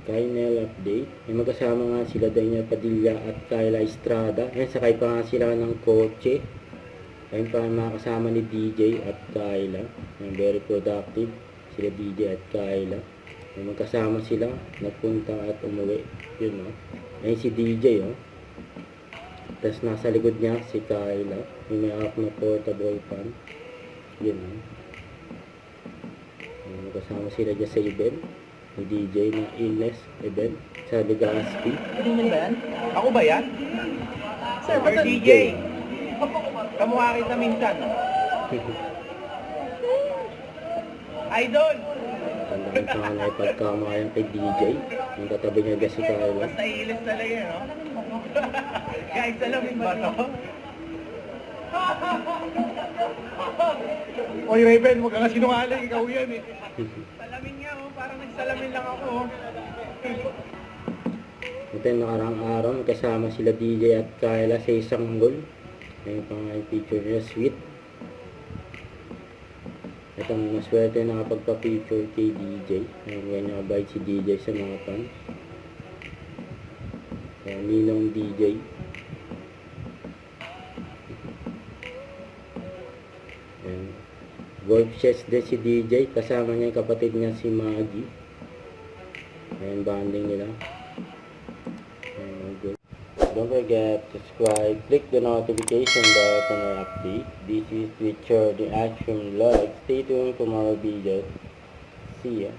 Kynel update. May magkasama nga sila Daniel Padilla at Kyla Estrada. Ayan, sakay pa nga sila ng kotse. Ayun pa mga kasama ni DJ at Kyla. Ayan, very productive sila DJ at Kyla. May magkasama sila, nagpunta at umuwi. Yun, oh. Ayun si DJ, oh. Tapos nasa likod niya si Kyla. May hawak na portable fan. Yun, oh. May magkasama sila dyan sa event. Ni DJ na Illness event sa Legazpi. Kanina ba yan? Ako ba yan? Sir, Sir DJ. Kamukha kita minsan. Idol! Tandaan pa nga na ipagkamayan kay DJ. Yung katabi niya dyan si Kyla. Basta iilis talaga, no? Guys, alamin ba to? Oy, Raven, huwag ka nga sinungaling. Ikaw yan, eh. Salamin nga, oh. Parang nagsalamin lang ako, oh. Ito yung nakarang araw, kasama sila DJ at Kyla sa isang mall. Ayun pa nga yung picture niya, sweet. Ito ang maswerte na nakapagpa-picture kay DJ. Ayun nga nakabait si DJ sa mga fans. Ayun, ninong DJ. Ayun. Golf chess din si DJ. Kasama niya yung kapatid niya si Maggie. Ayun, banding nila. Ayun, good. Don't forget to subscribe, click the notification bell for more update. This is Richard, the Action Vlog. Stay tuned for more videos. See ya.